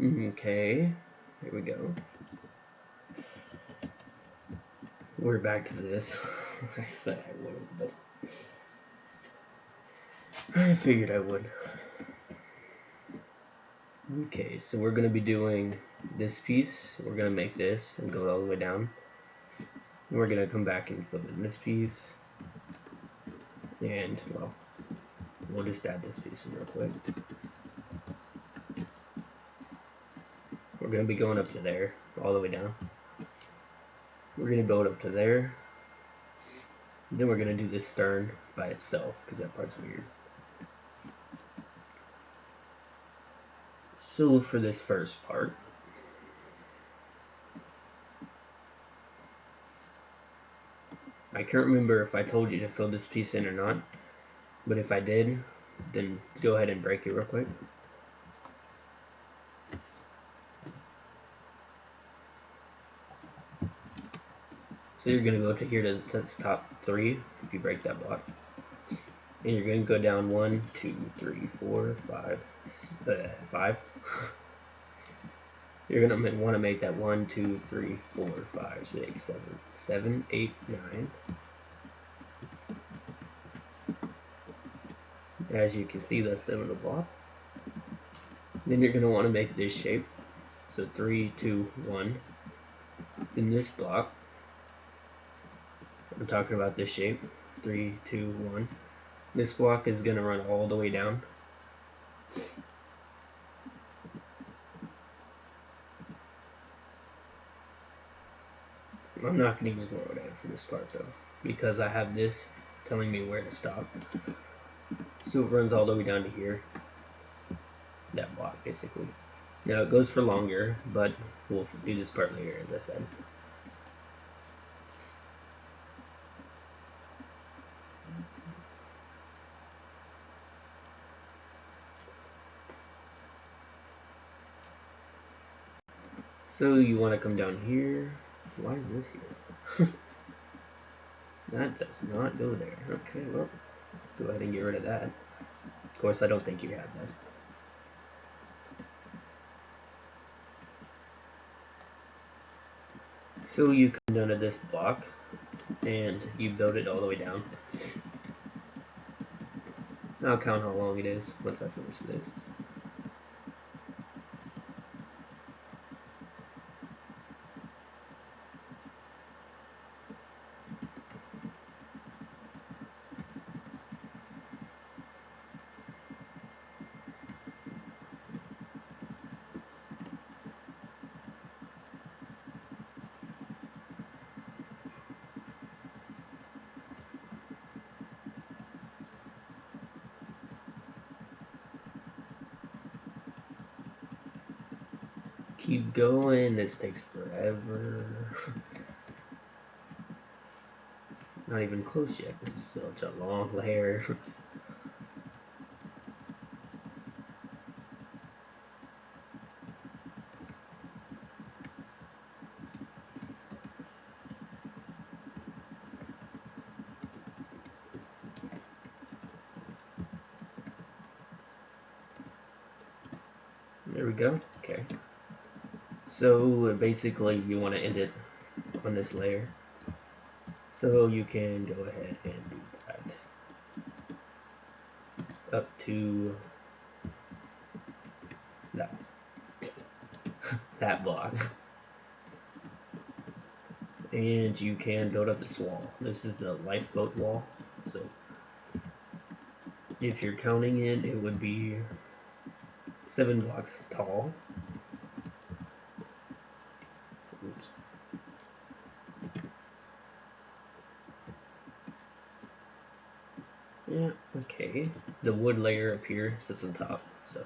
Okay, here we go. We're back to this. I said I wouldn't, but I figured I would. Okay, so we're going to be doing this piece. We're going to make this and go all the way down. And we're going to come back and fill in this piece. And, well, we'll just add this piece in real quick. We're going to be going up to there, all the way down. We're going to build up to there. Then we're going to do this stern by itself, because that part's weird. So for this first part, I can't remember if I told you to fill this piece in or not, but if I did, then go ahead and break it real quick. So you're going to go up to here to the top 3 if you break that block. And you're going to go down 1, 2, 3, 4, 5, 5. You're going to want to make that 1, 2, 3, 4, 5, 6, 7, 8, 9. As you can see, that's the middle block. Then you're going to want to make this shape. So 3, 2, 1. Then this block, I'm talking about this shape, 3, 2, 1. This block is going to run all the way down. I'm not going to use Morrodad for this part though, because I have this telling me where to stop. So it runs all the way down to here. That block basically. Now it goes for longer, but we'll do this part later, as I said. So you want to come down here. Why is this here? That does not go there. Okay, well, go ahead and get rid of that. Of course, I don't think you have that. So you come down to this block, and you build it all the way down. I'll count how long it is once I finish this. Keep going, this takes forever. Not even close yet, this is such a long layer. There we go, okay. So basically you want to end it on this layer. So you can go ahead and do that. Up to that block. And you can build up this wall. This is the lifeboat wall. So if you're counting it, it would be 7 blocks tall. Oops. Yeah, okay. The wood layer up here sits on top. So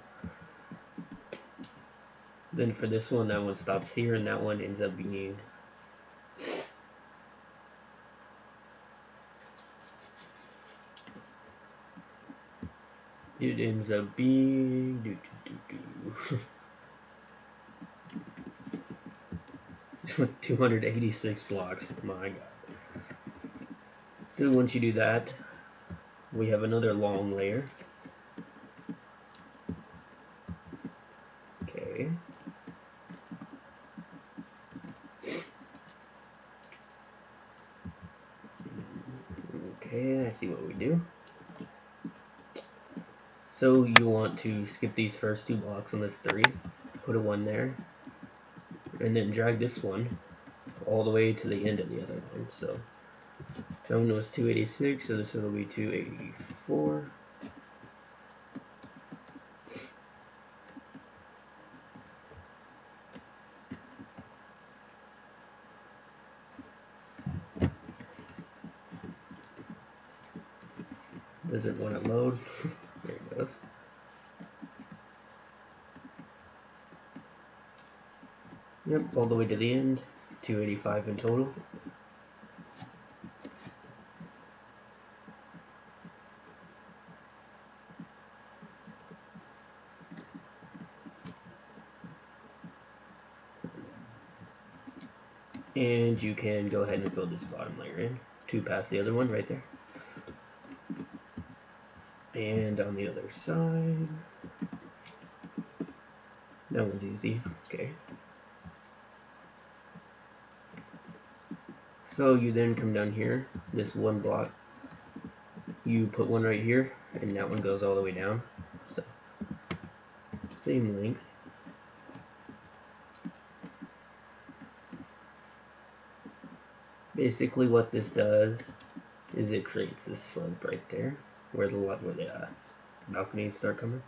then for this one, that one stops here, and that one ends up being it ends up being 286 blocks. My god. So once you do that, we have another long layer. Okay. see what we do. So you want to skip these first 2 blocks on this 3, put a 1 there, and then drag this one all the way to the end of the other line. So that one was 286, so this one will be 284. Doesn't want to load. There it goes. Yep, all the way to the end. 285 in total. And you can go ahead and fill this bottom layer in, 2 past the other one right there. And on the other side, that one's easy. Okay. So you then come down here, this 1 block, you put 1 right here, and that one goes all the way down. So same length. Basically what this does is it creates this slope right there where the balconies start coming.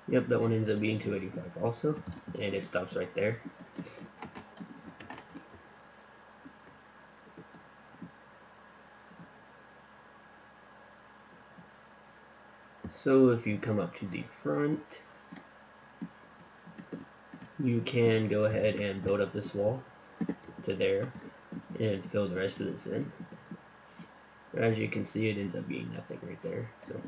Yep, that one ends up being 285 also, and it stops right there. So if you come up to the front, you can go ahead and build up this wall to there and fill the rest of this in. As you can see, it ends up being nothing right there. So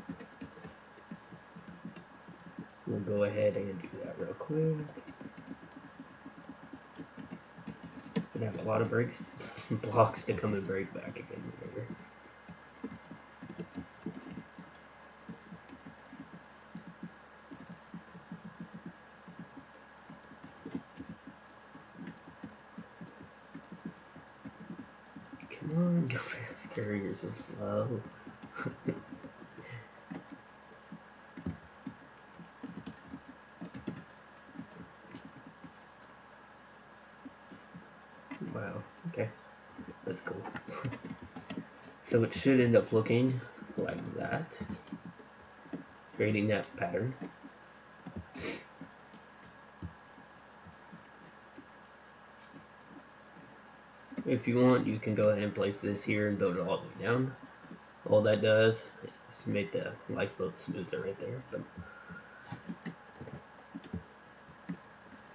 we'll go ahead and do that real quick. And have a lot of blocks to come and break back again later. Come on, go faster, you're so slow. Wow, okay, that's cool. So it should end up looking like that, creating that pattern. If you want, you can go ahead and place this here and build it all the way down. All that does is make the lifeboat smoother right there. But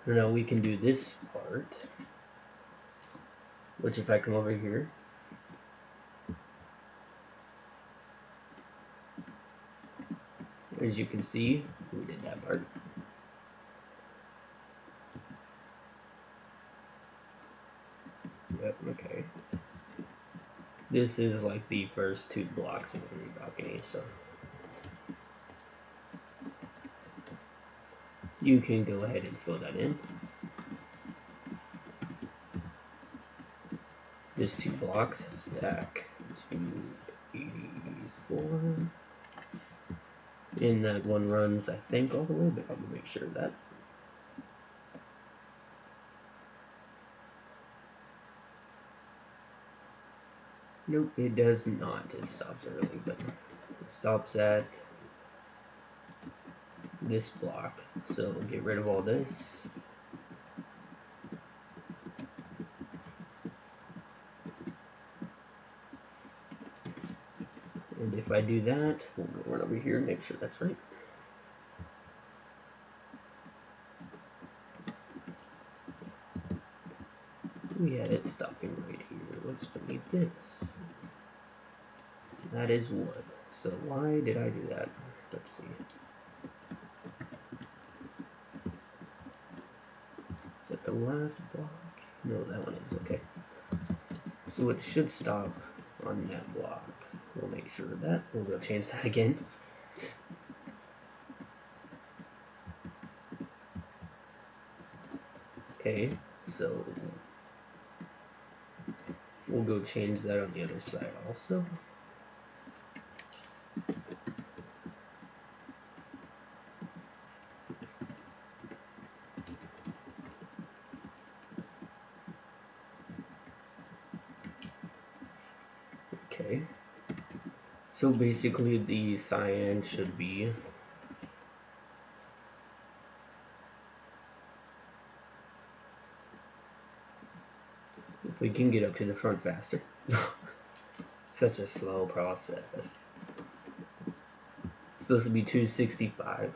now we can do this part, which if I come over here, as you can see, we did that part. Yep, okay. This is like the first 2 blocks of every balcony, so you can go ahead and fill that in. Just 2 blocks, stack 284. And that one runs, I think, all the way, but I'll make sure of that. Nope, it does not. It stops early, but it stops at this block. So we'll get rid of all this. And if I do that, we'll go run over here and make sure that's right. We had it stopping right here. What's beneath this? That is wood. So why did I do that? Let's see. Is that the last block? No, that one is. Okay. So it should stop on that block. We'll make sure of that. We'll go change that again. Okay, so we'll go change that on the other side also. Okay, so basically the cyan should be if we can get up to the front faster. Such a slow process. It's supposed to be 265.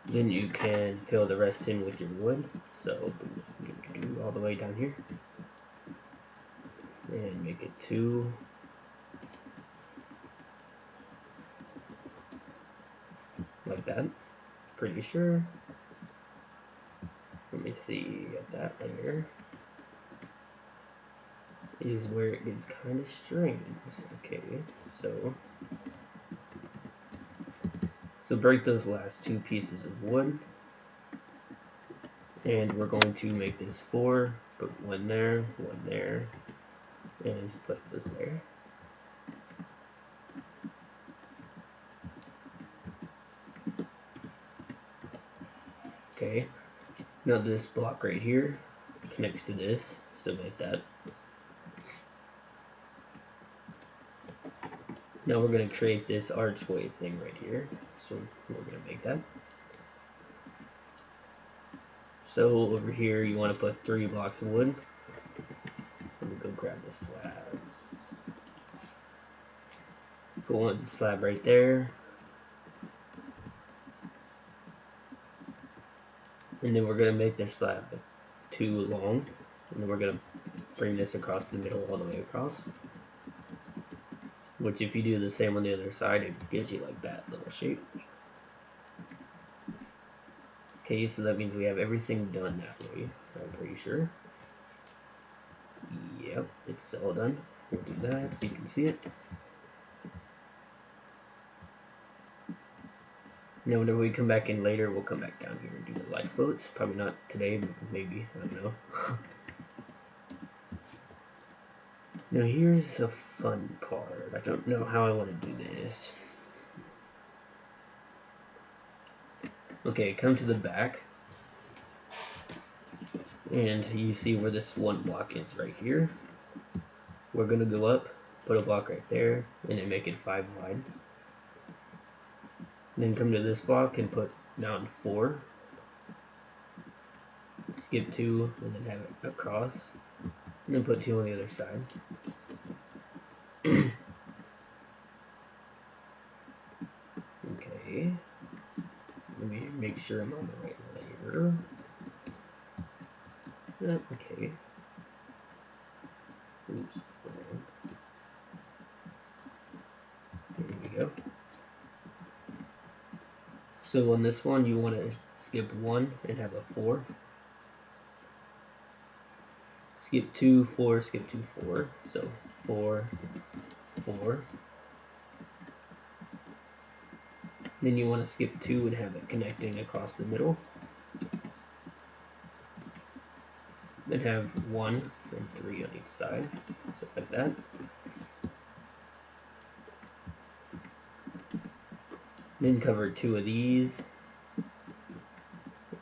Then you can fill the rest in with your wood. So all the way down here. And make it 2. Like that. Pretty sure. Let me see, got that there. Is where it gets kind of strange. Okay, so break those last 2 pieces of wood. And we're going to make this 4, put 1 there, and put this there. Okay, now this block right here connects to this, so like that. Now we're going to create this archway thing right here, so we're going to make that. So over here you want to put 3 blocks of wood. Let me go grab the slabs. Put 1 slab right there. And then we're going to make this slab 2 long. And then we're going to bring this across the middle all the way across. Which if you do the same on the other side, it gives you like that little shape. Okay, so that means we have everything done that way, I'm pretty sure. Yep, it's all done. We'll do that so you can see it. Now whenever we come back in later, we'll come back down here and do the lifeboats. Probably not today, but maybe, I don't know. Now here's a fun part. I don't know how I want to do this. Okay, come to the back. And you see where this 1 block is right here. We're going to go up, put a block right there, and then make it 5 wide. Then come to this block and put down 4. Skip 2, and then have it across. And then put 2 on the other side. Okay. Let me make sure I'm on the right layer. Okay. Oops. There we go. So on this one, you want to skip 1 and have a 4. Skip 2, 4, skip 2, 4. So 4, 4. Then you want to skip 2 and have it connecting across the middle. Then have 1 and 3 on each side. So like that. Then cover 2 of these.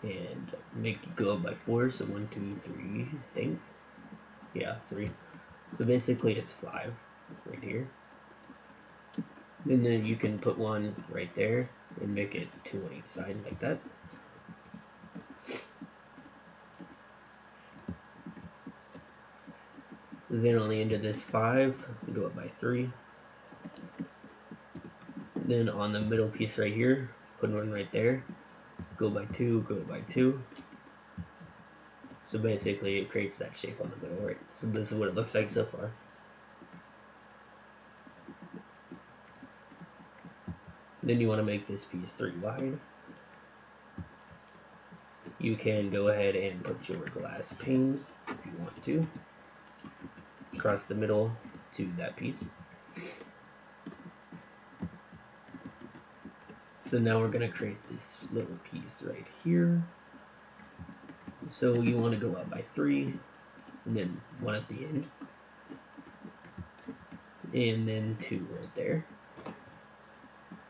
And make it go up by 4. So 1, 2, 3, I think. Yeah, 3. So basically it's 5 right here. And then you can put 1 right there and make it 2 on each side like that. Then on the end of this 5, go up by 3. Then on the middle piece right here, put 1 right there. Go by 2, go by 2. So basically it creates that shape on the middle, right? So this is what it looks like so far. Then you want to make this piece 3 wide. You can go ahead and put your glass panes if you want to across the middle to that piece. So now we're going to create this little piece right here. So you want to go up by 3, and then 1 at the end, and then 2 right there.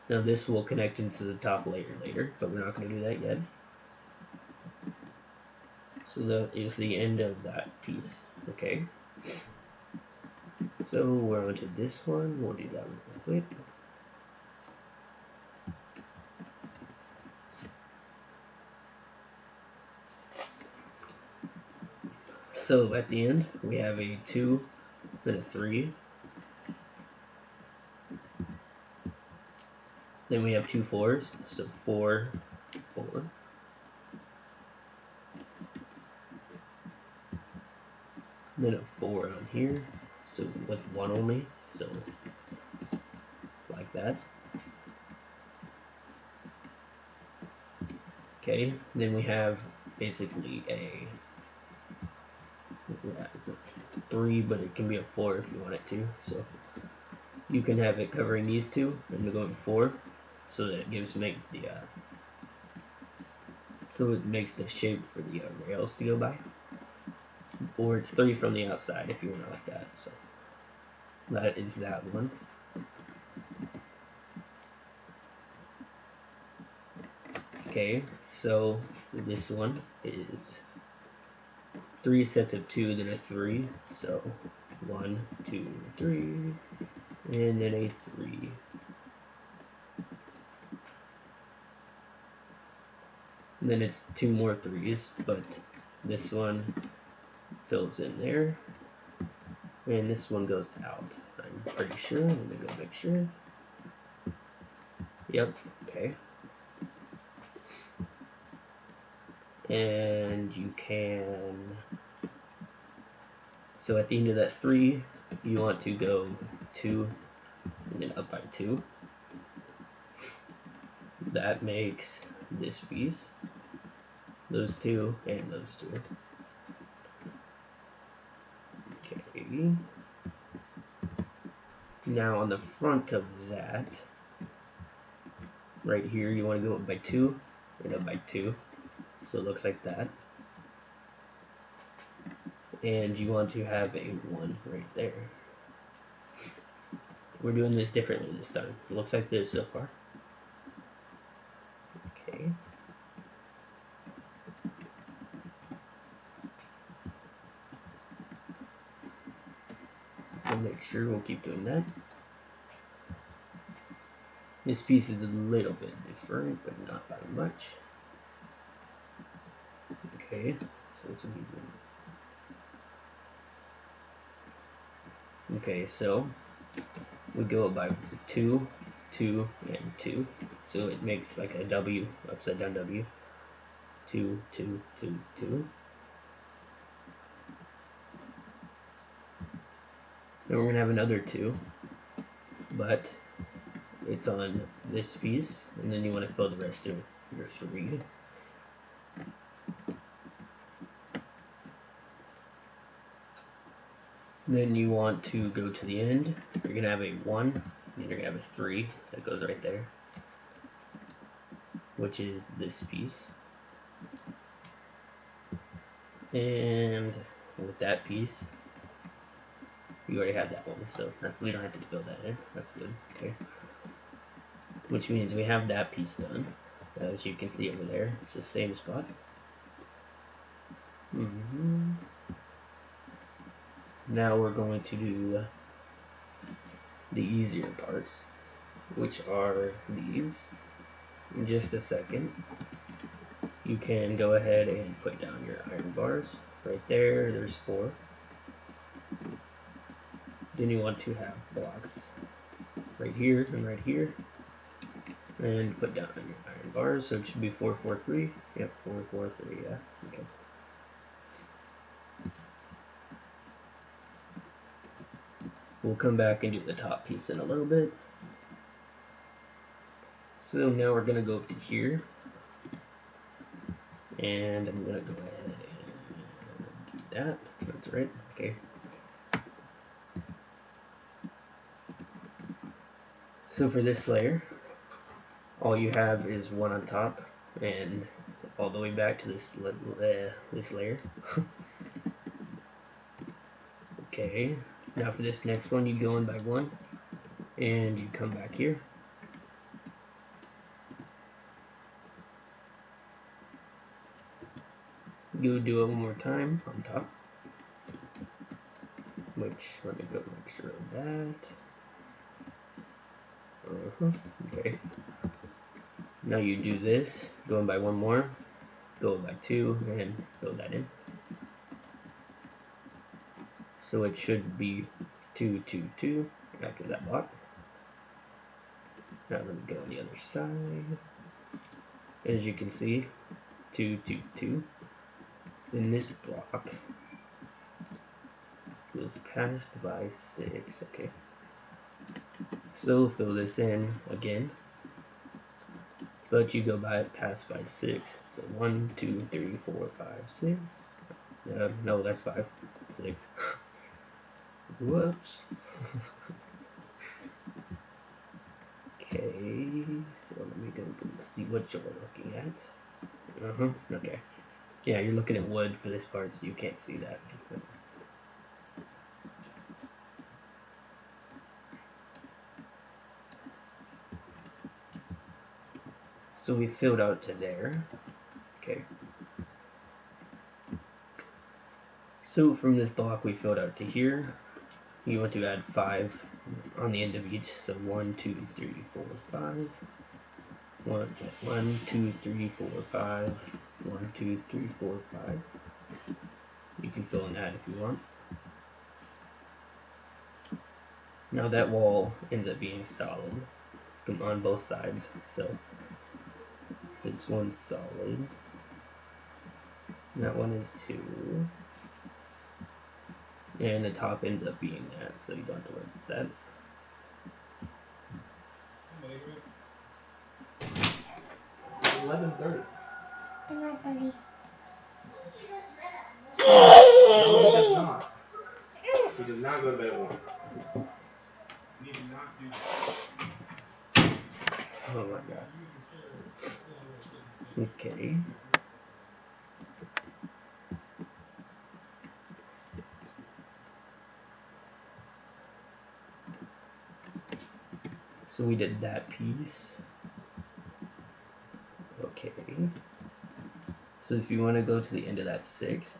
Now this will connect into the top layer later, but we're not going to do that yet. So that is the end of that piece. Okay. So we're on to this one. We'll do that one real quick. So at the end, we have a 2, then a 3. Then we have 2 4s, so 4, 4. Then a 4 on here, so with 1 only, so like that. Okay, then we have basically it's a 3, but it can be a 4 if you want it to. So you can have it covering these two and going 4, so that it makes the shape for the rails to go by. Or it's 3 from the outside if you want it like that. So that is that one. Okay, so this one is 3 sets of 2, then a 3. So 1, 2, 3, and then a 3. And then it's 2 more 3s, but this one fills in there, and this one goes out. I'm pretty sure. Let me go make sure. Yep. Okay. And you can. So at the end of that 3, you want to go 2 and then up by 2. That makes this piece, those 2, and those 2. Okay. Now on the front of that, right here, you want to go up by 2 and up by 2. So it looks like that. And you want to have a 1 right there. We're doing this differently this time. It looks like this so far. Okay. We'll make sure we'll keep doing that. This piece is a little bit different, but not by much. Okay, so it's a medium. Okay, so we go by 2, 2, and 2. So it makes like a W, upside down W. 2, 2, 2, 2. Then we're going to have another 2, but it's on this piece, and then you want to fill the rest of your 3. Then you want to go to the end. You're going to have a 1, and you're going to have a 3 that goes right there, which is this piece. And with that piece, you already have that one, so we don't have to fill that in. That's good. Okay. Which means we have that piece done. As you can see over there, it's the same spot. Now we're going to do the easier parts, which are these. In just a second, you can go ahead and put down your iron bars. Right there, there's 4. Then you want to have blocks right here and right here. And put down your iron bars, so it should be 4, 4, 3. Yep, 4, 4, 3, yeah. Okay. We'll come back and do the top piece in a little bit. So now we're going to go up to here. And I'm going to go ahead and do that. That's right. Okay. So for this layer, all you have is one on top and all the way back to this layer. Okay, now for this next one, you go in by one and you come back here. You do it one more time on top, which, let me go make sure of that. Okay, now you do this, go in by one more, go by two, and fill that in. So it should be 2, 2, 2 after that block. Now let me go on the other side. As you can see, 2, 2, 2. Then this block goes past by 6. Okay. So fill this in again, but you go past by 6. So 1, 2, 3, 4, 5, 6. No, that's 5, 6. Whoops. Okay, so let me go and see what you're looking at. Okay. Yeah, you're looking at wood for this part, so you can't see that. So we filled out to there. Okay. So from this block we filled out to here. You want to add 5 on the end of each. So 1, 2, 3, 4, 5. 1, 2, 3, 4, 5. 1, 2, 3, 4, 5. You can fill in that if you want. Now that wall ends up being solid on both sides. So this one's solid. That one is 2. And the top ends up being that, so you don't have to worry about that. 11:30. I'm not 30. No, he does not. He does not go to bed at 1. You do not do that. Oh my god. Okay. So we did that piece. Okay. So if you want to go to the end of that 6,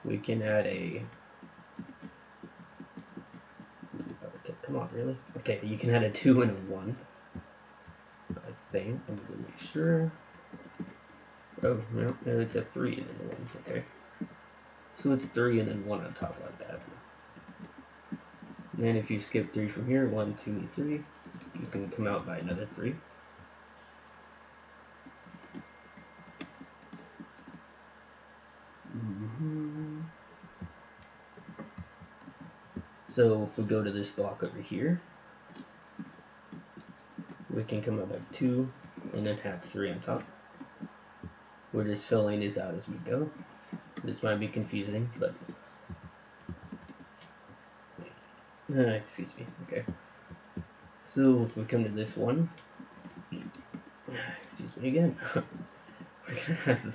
we can add a... Okay, come on, really? Okay, you can add a 2 and a 1. I think. I'm going to make sure. Oh, no, it's a 3 and then a 1. Okay. So it's 3 and then 1 on top like that. And then if you skip 3 from here, 1, 2, 3, you can come out by another 3. So if we go to this block over here, we can come out by 2 and then have 3 on top. We're just filling this out as we go. This might be confusing, but excuse me. Okay. So if we come to this one, excuse me again, we're gonna have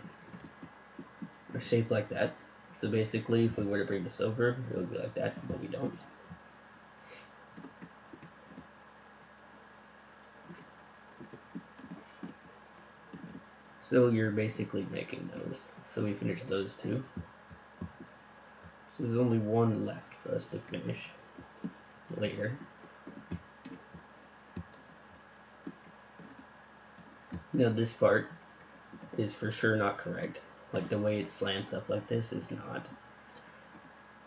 a shape like that. So basically, if we were to bring this over, it would be like that, but we don't. So you're basically making those. So we finished those 2. So there's only one left for us to finish later. Now this part is for sure not correct. Like the way it slants up like this is not.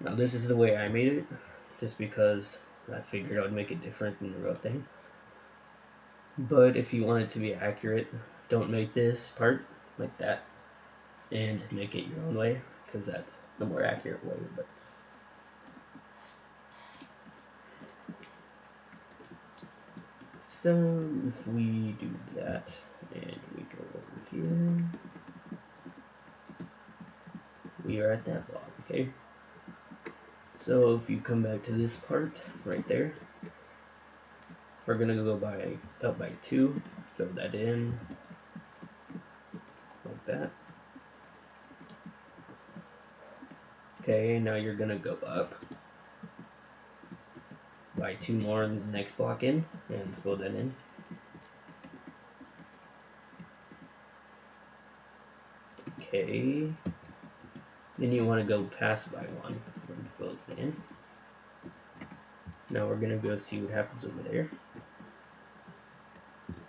Now this is the way I made it, just because I figured I would make it different than the real thing. But if you want it to be accurate, don't make this part like that and make it your own way, because that's the more accurate way. But so if we do that and we go over here, we are at that block, okay? So if you come back to this part right there, We're gonna go up by 2, fill that in like that. Okay, now you're gonna go up by 2 more in the next block in and fill that in. Okay, then you want to go past by 1 and fill it in. Now we're gonna go see what happens over there.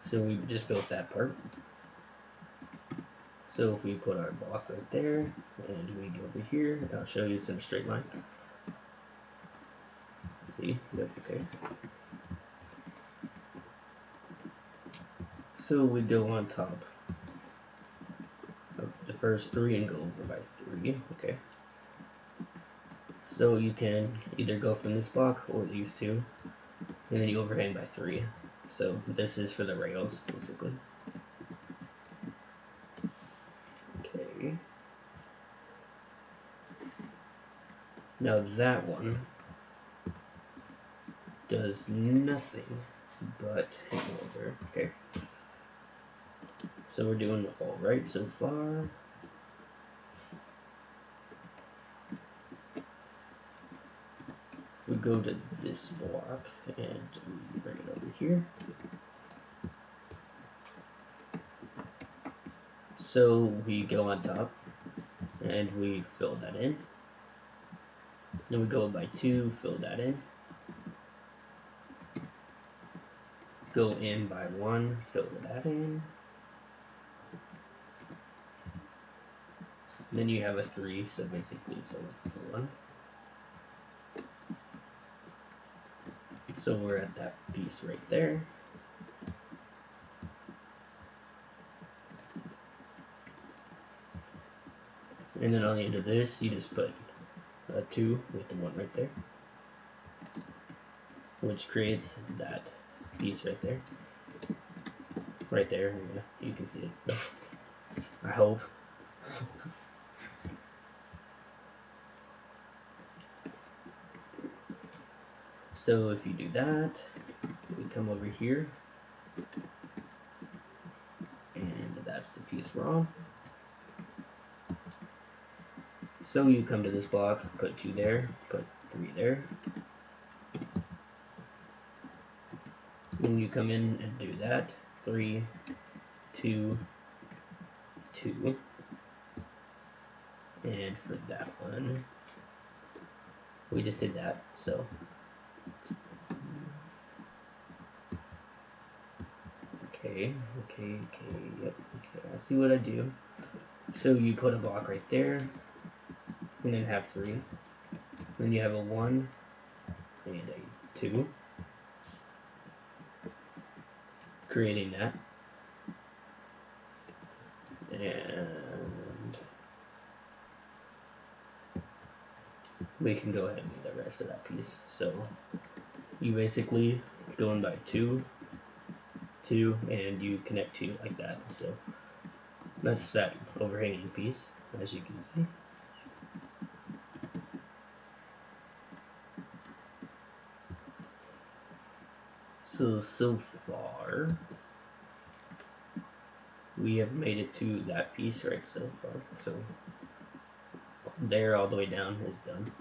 So we just built that part. So if we put our block right there and we go over here, I'll show you it's in a straight line. See? Yep, okay. So we go on top of the first 3 and go over by 3, okay. So you can either go from this block or these 2, and then you overhang by 3. So this is for the rails, basically. Okay. Now that one does nothing but hang over, okay. So we're doing all right so far. We go to this block and we bring it over here. So we go on top and we fill that in. Then we go by 2, fill that in. Go in by 1, fill that in. Then you have a 3, so basically it's a 1. So we're at that piece right there. And then on the end of this, you just put a 2 with the 1 right there, which creates that piece right there. Right there, yeah, you can see it. I hope. So if you do that, we come over here, and that's the piece we're on. So you come to this block, put 2 there, put 3 there. When you come in and do that, 3, 2, 2. And for that one, we just did that, so. Okay, yep, okay, I see what I do. So you put a block right there, and then have 3. Then you have a 1 and a 2, creating that. And we can go ahead and do the rest of that piece. So you basically go in by 2, 2, and you connect 2 like that. So that's that overhanging piece, as you can see. So far, we have made it to that piece right so far. So there all the way down is done.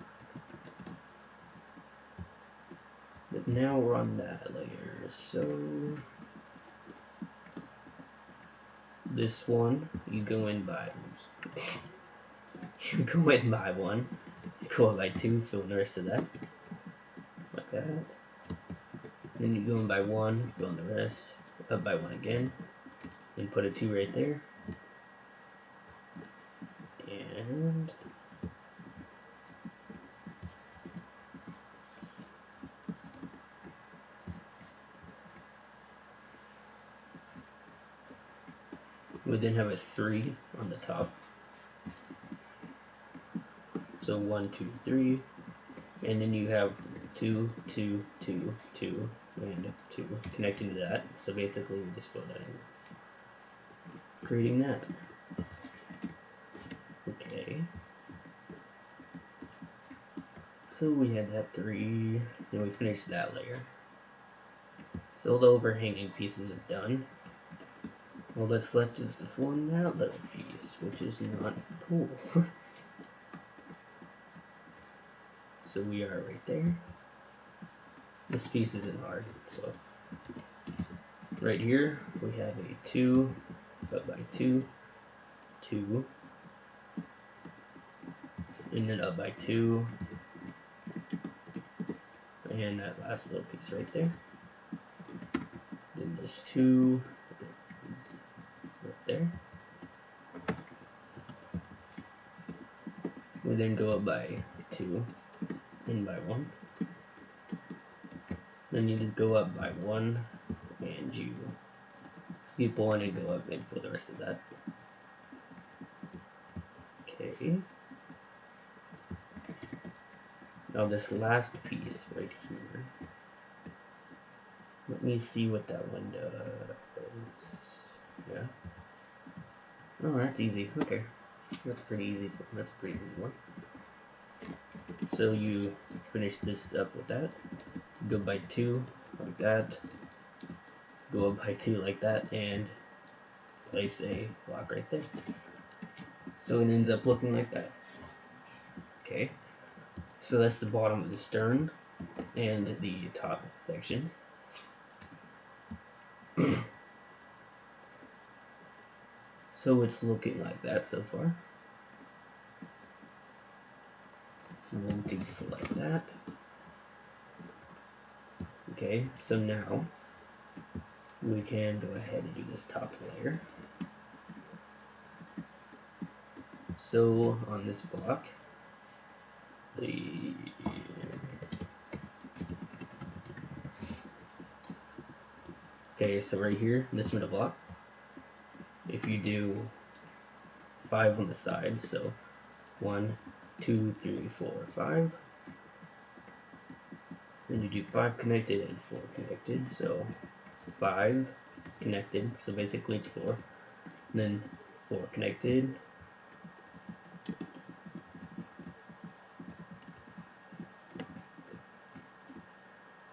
But now we're on that layer. So this one, you go in by 1, go by 2, fill the rest of that. Like that. Then you go in by 1, fill in the rest, up by 1 again, and put a 2 right there. And we then have a 3 on the top. So 1, 2, 3, and then you have 2, 2, 2, 2, and 2 connecting to that. So basically we just fill that in, creating that. Okay. So we had that 3, then we finished that layer. So all the overhanging pieces are done. All that's left is to form that little piece, which is not cool. So we are right there. This piece isn't hard, so right here we have a 2 up by 2, 2, and then up by 2, and that last little piece right there. Then this 2 is right there. We then go up by 2 and by 1. Then you just go up by 1 and you skip 1 and go up and fill the rest of that. Okay. Now this last piece right here. Let me see what that one does. Yeah. Oh, that's easy. Okay. That's pretty easy. That's a pretty easy one. So you finish this up with that. Go by 2 like that. Go up by 2 like that, and place a block right there. So it ends up looking like that. Okay. So that's the bottom of the stern and the top sections. So it's looking like that so far. We'll deselect that. Okay, so now we can go ahead and do this top layer. So on this block, okay, so right here, this middle block, if you do 5 on the side, so 1, 2, 3, 4, 5, then you do 5 connected and 4 connected, so 5 connected, so basically it's 4, then 4 connected,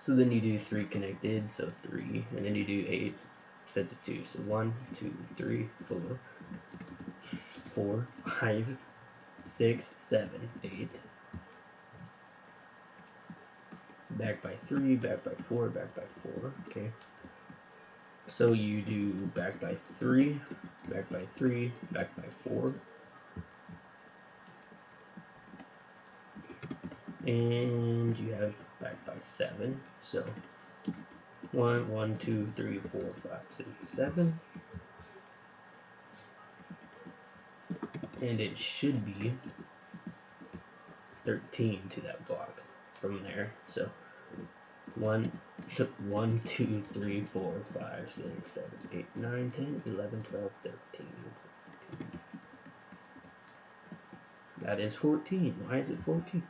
so then you do 3 connected, so 3, and then you do 8 sets of 2, so 1, 2, 3, 4, 4, 5, 6, 7, 8, back by 3, back by 4, back by 4, okay. So you do back by 3, back by 3, back by 4, and you have back by 7, so 1, 1, 2, 3, 4, 5, 6, 7, and it should be 13 to that block from there, so 1, 1, 2, 3, 4, 5, 6, 7, 8, 9, 10, 11, 12, 13. That is 14. Why is it 14?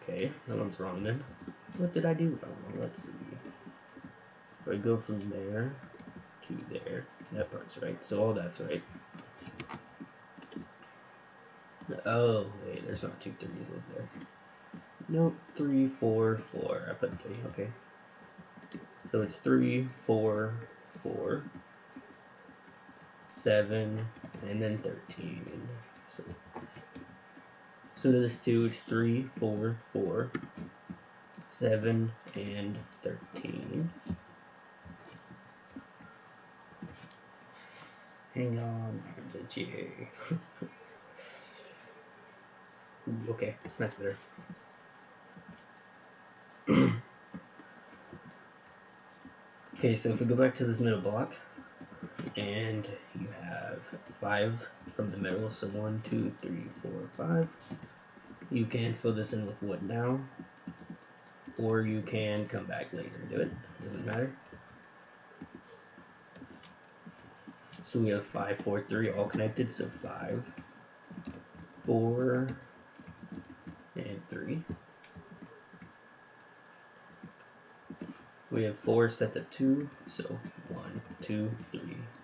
Okay, that one's wrong then. What did I do wrong? Let's see. If I go from there to there, that part's right. So all that's right. Oh, wait, there's not 2 3's, is there? Nope, 3, 4, 4. I put 3, okay. So it's 3, 4, 4, 7, and then 13. So this 2 is 3, 4, 4, 7, and 13. Hang on, there's a J. Okay, that's better. Okay, so if we go back to this middle block, and you have 5 from the middle, so 1, 2, 3, 4, 5. You can fill this in with wood now, or you can come back later and do it. Doesn't matter. So we have 5, 4, 3 all connected, so 5, 4, and 3. We have 4 sets of 2, so 1, 2, 3,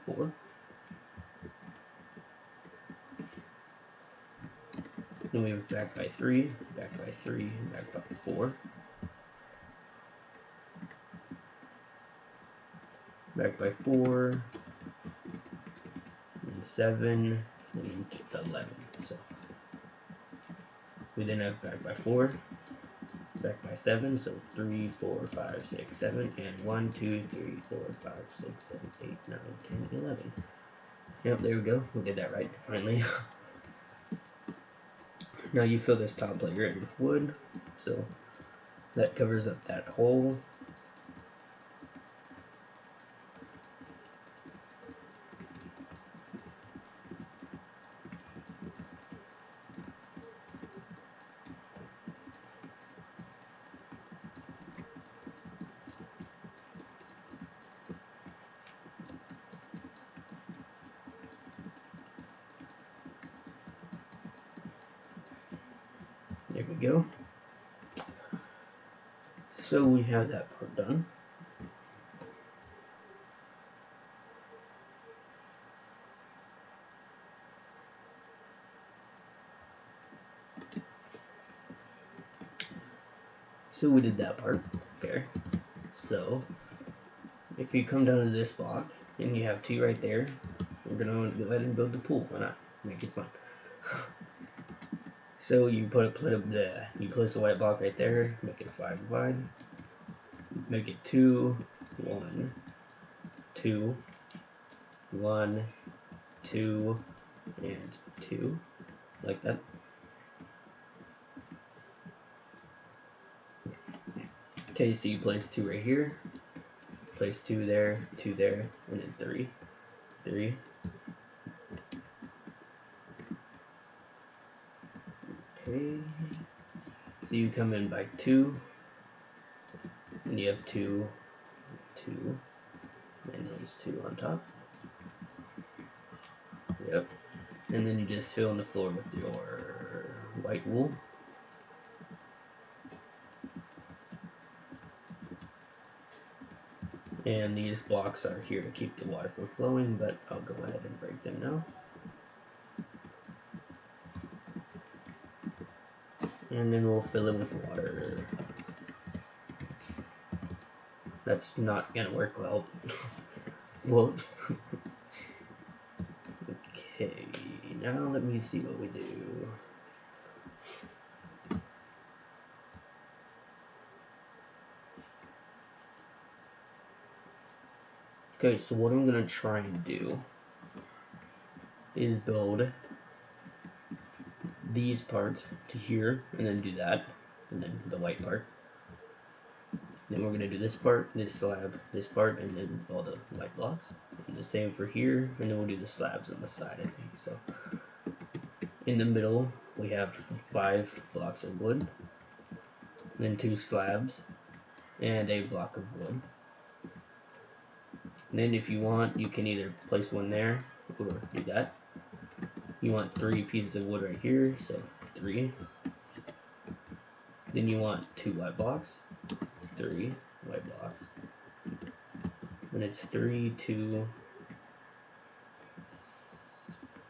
4. Then we have back by 3, back by 3, back by 4. Back by 4, and 7, and 11. So we then have back by 4, back by 7, so 3, 4, 5, 6, 7, and 1, 2, 3, 4, 5, 6, 7, 8, 9, 10, 11. Yep, there we go. We did that right, finally. Now you fill this top layer in with wood, so that covers up that hole. There we go. So we have that part done. So we did that part. Okay. So if you come down to this block and you have 2 right there, we're gonna go ahead and build the pool. Why not? Make it fun. So you you place a white block right there, make it 5 wide, make it 2, 1, 2, 1, 2, and 2, like that. Okay, so you place 2 right here, place 2 there, and then 3, 3. Okay, so you come in by 2, and you have 2, 2, and those 2 on top. Yep, and then you just fill in the floor with your white wool. And these blocks are here to keep the water from flowing, but I'll go ahead and break them now. And then we'll fill it with water. That's not gonna work well. Whoops. Okay, now let me see what we do. Okay, so what I'm gonna try and do is build these parts to here, and then do that, and then the white part. Then we're gonna do this part, this slab, this part, and then all the white blocks. And the same for here, and then we'll do the slabs on the side, I think. So in the middle, we have 5 blocks of wood, then 2 slabs, and a block of wood. And then if you want, you can either place one there, or do that. You want 3 pieces of wood right here, so 3. Then you want 2 white blocks, 3 white blocks. And it's 3, 2,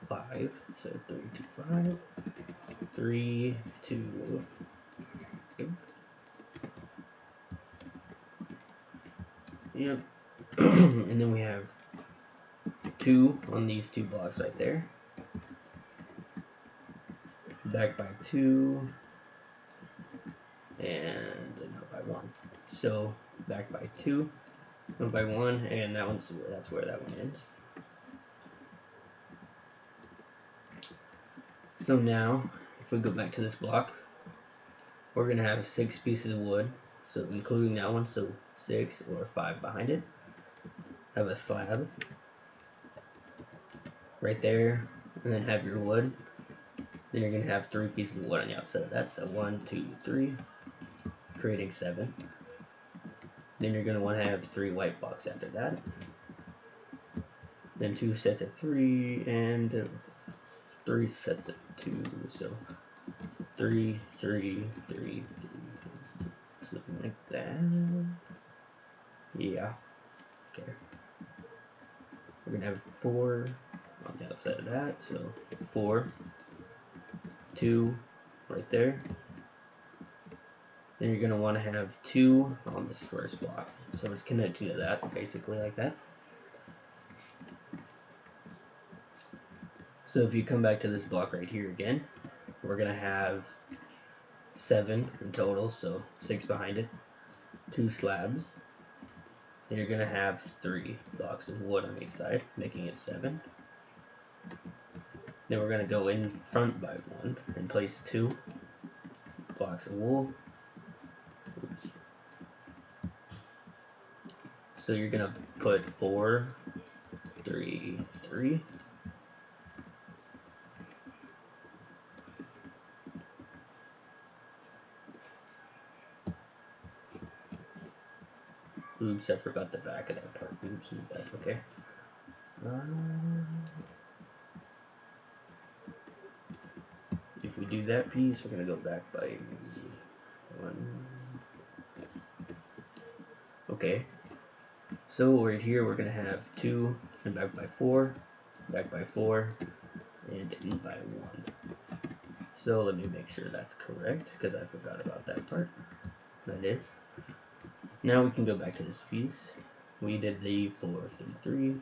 5, so 3, 2, 5, 3, 2, yep. And then we have 2 on these 2 blocks right there, back by 2, and not by 1. So back by 2, 1 by 1, and that's where that one ends. So now, if we go back to this block, we're gonna have 6 pieces of wood, so including that one, so 6 or 5 behind it. Have a slab right there, and then have your wood. Then you're gonna have 3 pieces of wood on the outside. That's a 1, 2, 3, creating 7. Then you're gonna want to have 3 white blocks after that. Then 2 sets of 3 and 3 sets of 2. So 3, 3, 3, 3, something like that. Yeah. Okay. We're gonna have 4 on the outside of that. So 4, 2, right there. Then you're going to want to have 2 on this first block. So it's connected to that, basically like that. So if you come back to this block right here again, we're going to have 7 in total, so 6 behind it, 2 slabs. Then you're going to have 3 blocks of wood on each side, making it 7. Then we're going to go in front by 1 and place 2 blocks of wool. Oops. So you're going to put 4, 3, 3. Oops, I forgot the back of that part. Oops, my bad. Okay. If we do that piece, we're going to go back by 1. Okay. So right here, we're going to have 2 and back by 4, back by 4, and in by 1. So let me make sure that's correct, because I forgot about that part. That is. Now we can go back to this piece. We did the 4, 3, 3.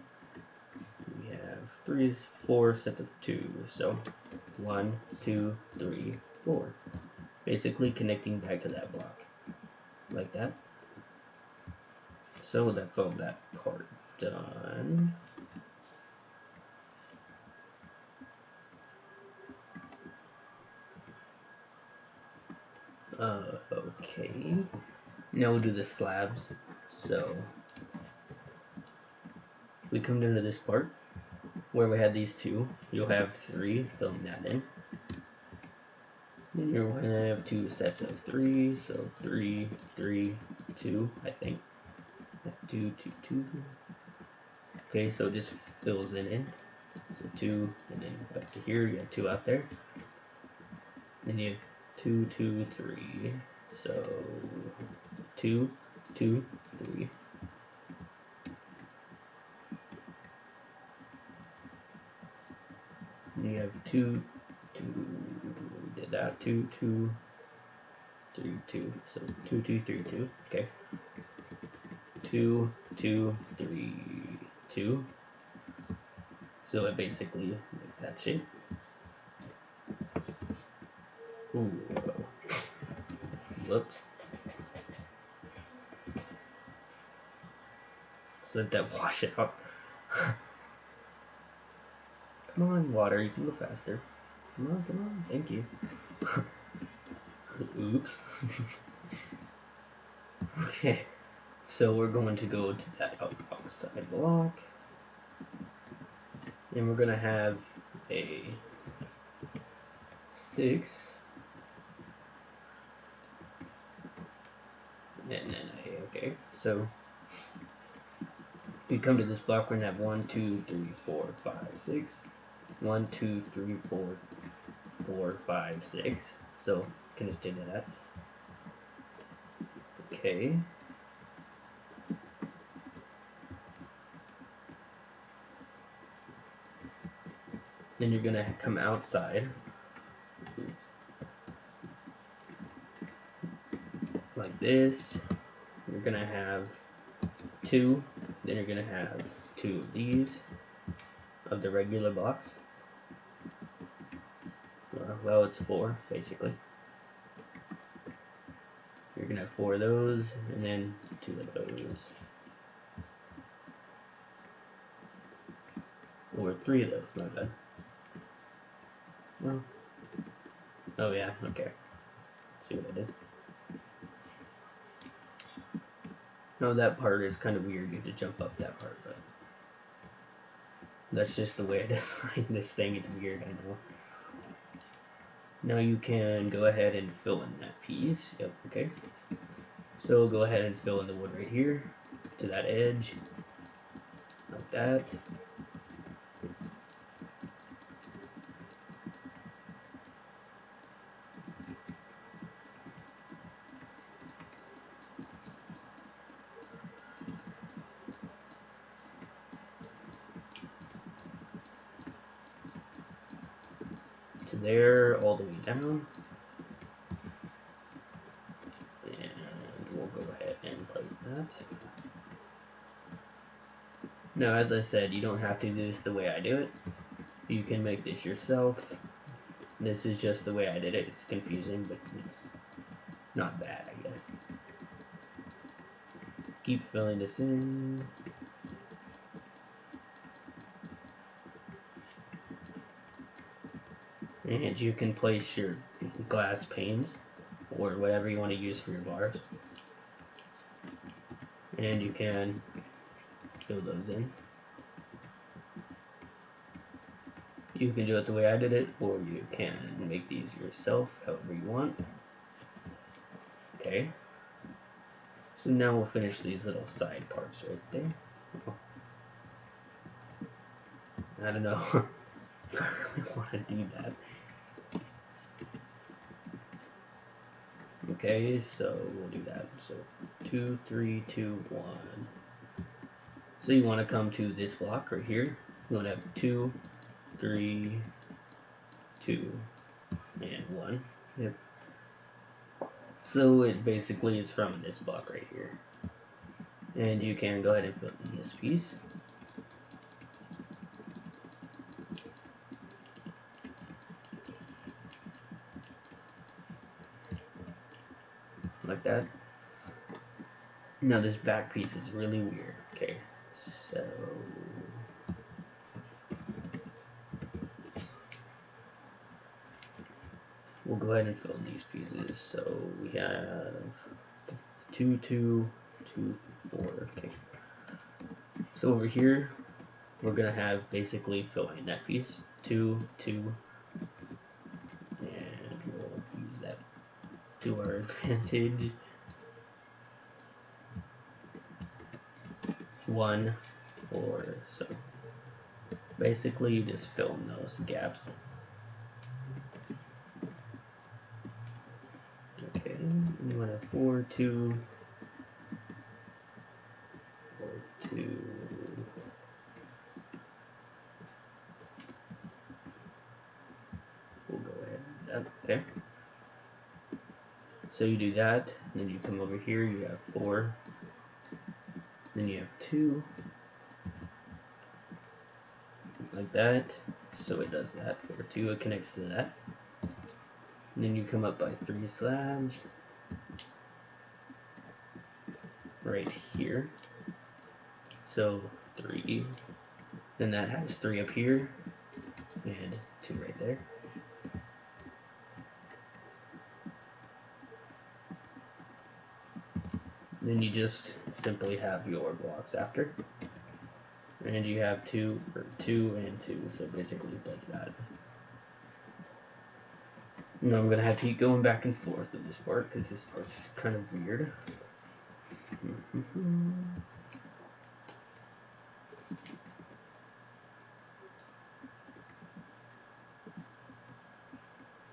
We have 4 sets of 2. So 1, 2, 3, 4. Basically connecting back to that block. Like that. So that's all that part done. Okay. Now we'll do the slabs. So we come down to this part where we had these 2. You'll have 3, filling that in. Then you're going to have 2 sets of 3, so 3, 3, 2, I think. 2, 2, 2. Okay, so it just fills it in. So 2, and then up to here, you have 2 out there. Then you have 2, 2, 3. So 2, 2, 3. And you have 2, 2, we did that, 2, 2, 3, 2. So 2, 2, 3, 2. Okay. 2, 2, 3, 2. So I basically make that shape. Ooh. Whoops. Just let that wash it out. Come on, water, you can go faster. Come on, thank you. Oops. Okay, so we're going to go to that outside block. And we're going to have a 6. And then a, okay, so if you come to this block, we're going to have 1, 2, 3, 4, 5, 6. 1, 2, 3, 4, 4, 5, 6. So connected to that. Okay. Then you're gonna come outside. Like this. You're gonna have 2. Then you're gonna have 2 of these. Of the regular blocks. Well, it's 4, basically. You're gonna have 4 of those, and then 2 of those. Or 3 of those, my bad. Well, oh yeah, okay. See what I did? No, that part is kind of weird. You have to jump up that part, but that's just the way I designed this thing. It's weird, I know. Now you can go ahead and fill in that piece. Yep, okay. So go ahead and fill in the wood right here to that edge, like that. To there, all the way down. minimize that. Now, as I said, you don't have to do this the way I do it. You can make this yourself. This is just the way I did it. It's confusing, but it's not bad, I guess. Keep filling this in. And you can place your glass panes or whatever you want to use for your bars. And you can fill those in. You can do it the way I did it, or you can make these yourself, however you want. Okay. So now we'll finish these little side parts right there. I don't know if I really want to do that. Okay, so we'll do that. So 2, 3, 2, 1. So you want to come to this block right here. You want to have 2, 3, 2, and 1. Yep. So it basically is from this block right here. And you can go ahead and fill in this piece. Like that. Now this back piece is really weird. Okay, so we'll go ahead and fill in these pieces. So we have 2, 2, 2, 4. Okay. So over here, we're gonna have basically fill in that piece. 2, 2, and we'll use that to our advantage. 1, 4. So basically, you just fill in those gaps. Okay, you want a 4, 2, 4, 2. We'll go ahead and do that. Okay. So you do that, and then you come over here. You have 4. Then you have 2. Like that. So it does that. 4, 2. It connects to that. And then you come up by 3 slabs. Right here. So 3. Then that has 3 up here. And 2 right there. Then you just simply have your blocks after. And you have 2 and 2. So basically it does that. Now I'm going to have to keep going back and forth with this part because this part's kind of weird.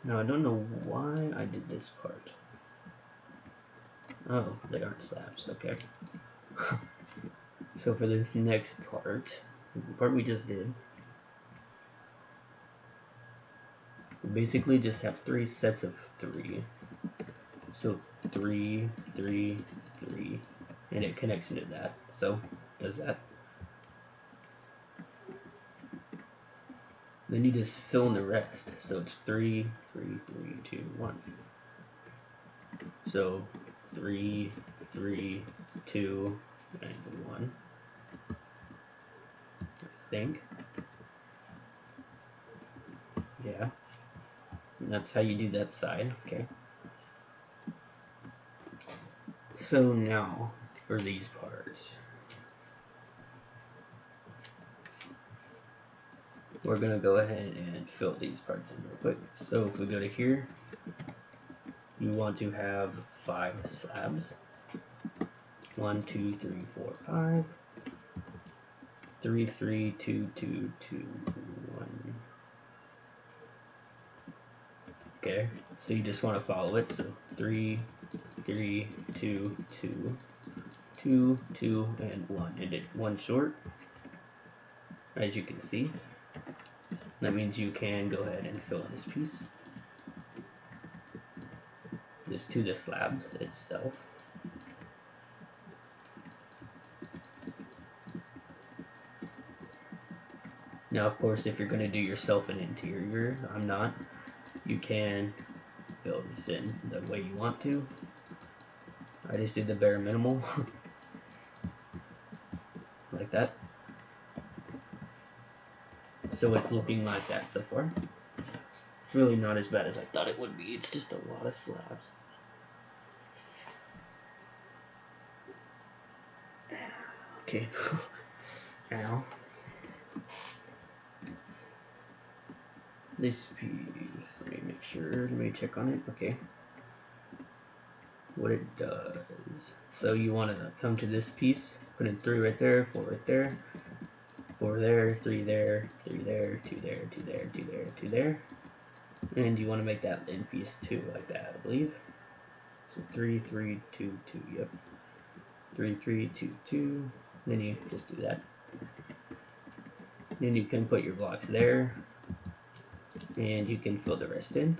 Now I don't know why I did this part. Oh, they aren't slabs, okay. So for the next part, the part we just did, we basically just have 3 sets of 3. So 3, 3, 3, and it connects into that. So does that. Then you just fill in the rest. So it's 3, 3, 3, 2, 1. So 3, 3, 2, and 1. I think. Yeah. And that's how you do that side. Okay. So now for these parts. We're going to go ahead and fill these parts in real quick. So if we go to here, you want to have 5 slabs. 1, 2, 3, 4, 5. 3, 3, 2, 2, 2, 1. Okay, so you just want to follow it. So 3, 3, 2, 2, 2, 2, and 1. It did 1 short, as you can see. That means you can go ahead and fill in this piece. Just to the slab itself. Now, of course, if you're going to do yourself an interior, I'm not, you can fill this in the way you want to. I just did the bare minimal, like that. So it's looking like that so far. It's really not as bad as I thought it would be. It's just a lot of slabs. Okay. Now, this piece, let me make sure, let me check on it. Okay. What it does. So you want to come to this piece, put in 3 right there, 4 right there, 4 there, 3 there, 3 there, 2 there, 2 there, 2 there, 2 there. And you want to make that end piece 2 like that, I believe. So 3, 3, 2, 2, yep. 3, 3, 2, 2. Then you just do that. Then you can put your blocks there, and you can fill the rest in.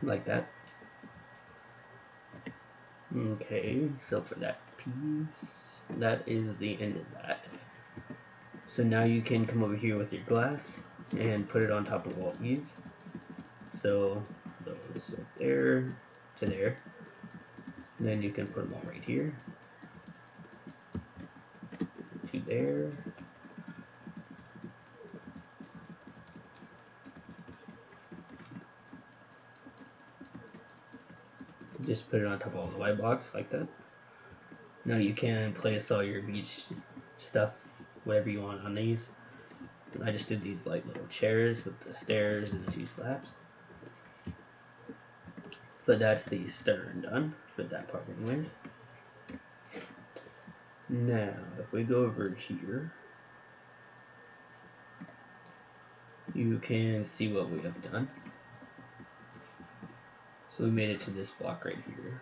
Like that. Okay, so for that piece, that is the end of that. So now you can come over here with your glass and put it on top of all these. So those right there to there. And then you can put them all right here to there. Just put it on top of all the white blocks like that. Now you can place all your beach stuff, whatever you want on these. I just did these like little chairs with the stairs and the 2 slabs. But that's the stern done for that part anyways. Now, if we go over here, you can see what we have done. So we made it to this block right here.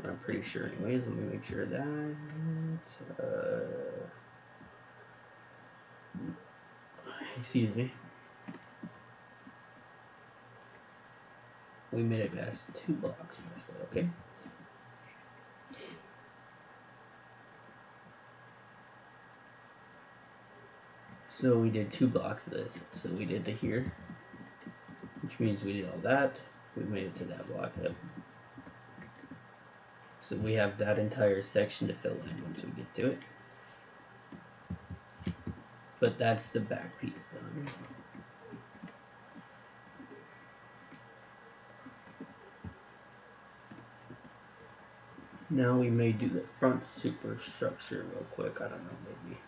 I'm pretty sure anyways, let me make sure that, excuse me. We made it past 2 blocks past that, okay? So we did 2 blocks of this. So we did to here, which means we did all that. We made it to that block, yep. So we have that entire section to fill in once we get to it. But that's the back piece done. Now we may do the front superstructure real quick. I don't know, maybe.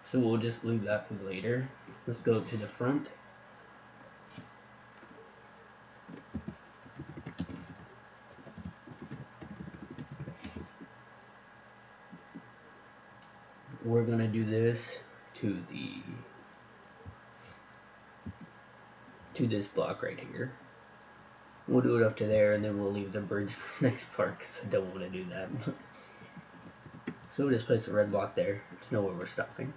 So we'll just leave that for later. Let's go to the front. We're gonna do this to this block right here. We'll do it up to there, and then we'll leave the bridge for the next part because I don't want to do that. So we'll just place a red block there to know where we're stopping.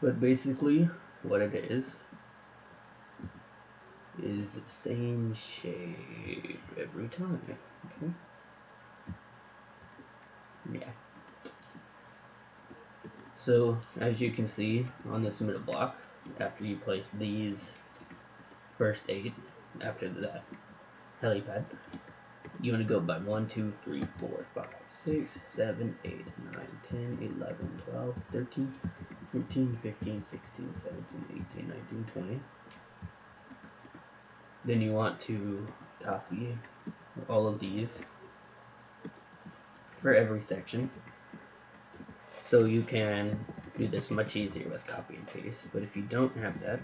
But basically, what it is the same shape every time. Okay. Yeah. So as you can see on this middle block, after you place these first 8, after that helipad, you want to go by 1, 2, 3, 4, 5, 6, 7, 8, 9, 10, 11, 12, 13, 14, 15, 16, 17, 18, 19, 20. Then you want to copy all of these for every section. So you can do this much easier with copy and paste, but if you don't have that,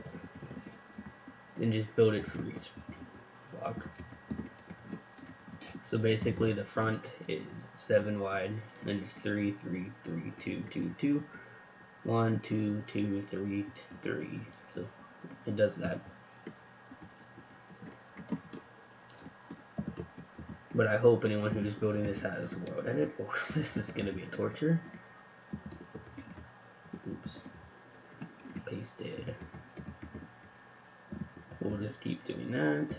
then just build it for each block. So basically the front is 7 wide, then it's 3, 3, 3, 2, 2, 2, 1, 2, 2, 3, 3. So it does that. But I hope anyone who's building this has a world edit, or this is going to be a torture. Oops. Pasted. We'll just keep doing that.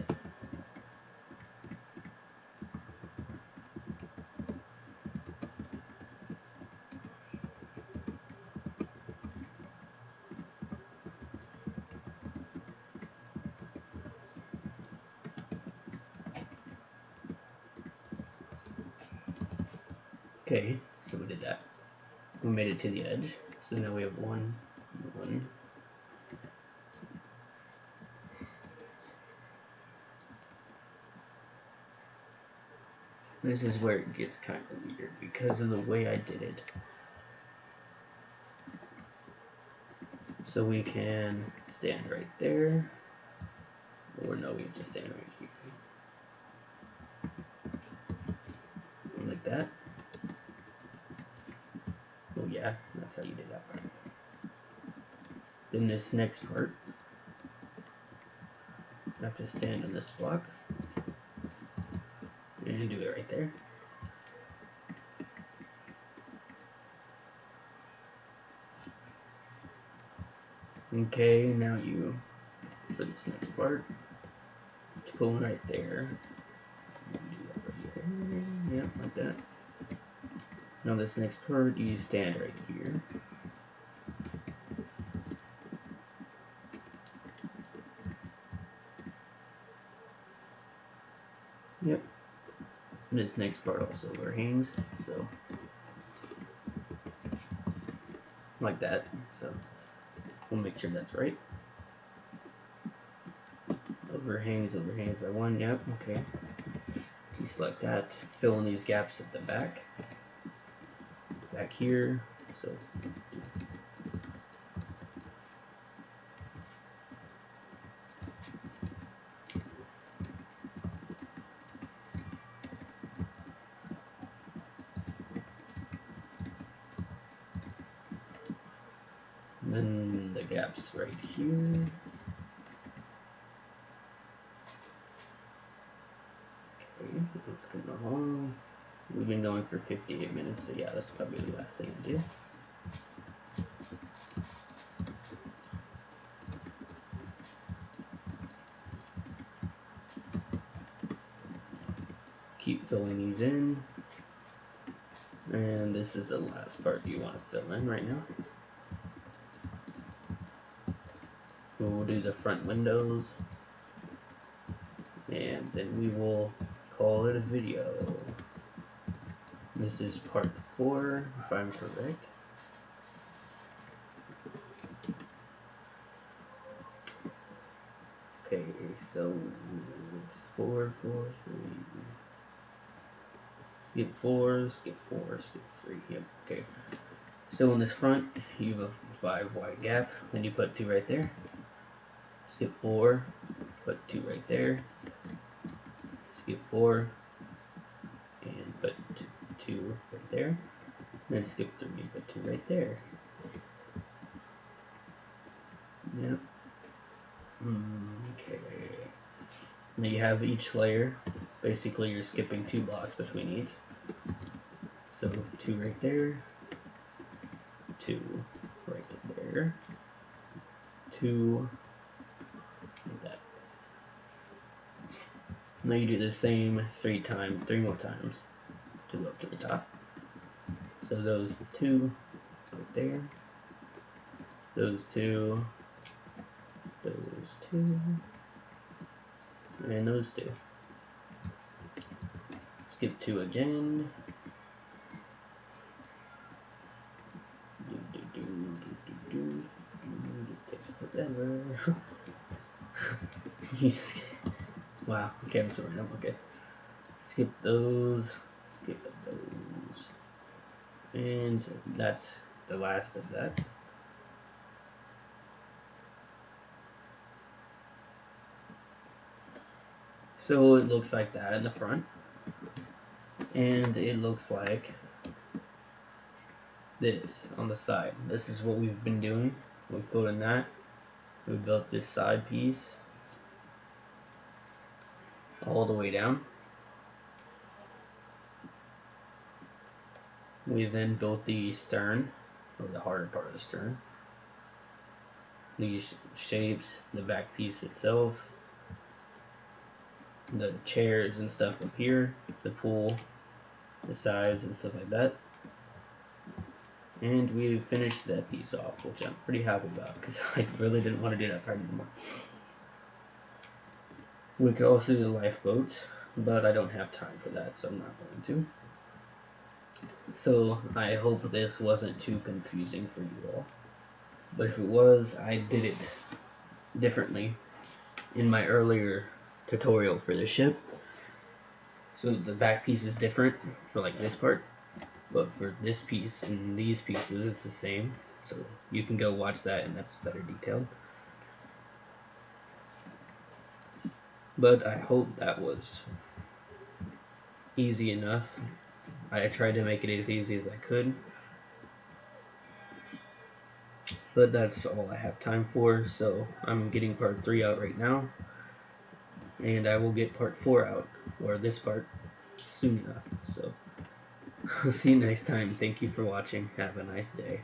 Okay, so we did that. We made it to the edge. So now we have 1, 1. This is where it gets kind of weird because of the way I did it. So we can stand right there. Or no, we have to stand right here. Like that. Oh yeah, that's how you did that part. Then this next part, I have to stand on this block and do it right there. Okay, now you, for this next part, put one right there. Do that right there. Yep, like that. Now this next part, you stand right here. Yep. And this next part also overhangs, so like that. So we'll make sure that's right. Overhangs by 1. Yep. Okay. Deselect that. Fill in these gaps at the back. Back here. So. And then the gaps right here. Okay, let's come along. We've been going for 58 minutes, so yeah, that's probably the last thing to do. Keep filling these in. And this is the last part you want to fill in right now. We'll do the front windows. And then we will call it a video. This is part 4, if I'm correct. Okay, so it's 4, 4, 3. Skip 4, skip 4, skip 3. Yep, okay. So in this front, you have a 5 wide gap, then you put 2 right there. Skip 4, put 2 right there. Skip 4, and put 2 right there. Then skip 3, and put 2 right there. Yep. Okay. Now you have each layer. Basically, you're skipping 2 blocks between each. So 2 right there, 2 right there, 2 like that. Now you do the same 3 more times to go up to the top. So those 2 right there, those 2, and those 2. Skip 2 again. This takes forever. Wow, okay, I'm so random, okay. Skip those, skip those. And that's the last of that. So it looks like that in the front. And it looks like this on the side. This is what we've been doing. We filled in that. We built this side piece all the way down. We then built the stern, or the harder part of the stern. These shapes, the back piece itself, the chairs and stuff up here, the pool, the sides and stuff like that. And we finished that piece off, which I'm pretty happy about because I really didn't want to do that part anymore. We could also do the lifeboats, but I don't have time for that, so I'm not going to. So I hope this wasn't too confusing for you all. But if it was, I did it differently in my earlier tutorial for the ship. So the back piece is different for like this part, but for this piece and these pieces it's the same. So you can go watch that and that's better detailed. But I hope that was easy enough. I tried to make it as easy as I could. But that's all I have time for, so I'm getting part 3 out right now. And I will get part 4 out, or this part, soon enough. So, I'll see you next time. Thank you for watching. Have a nice day.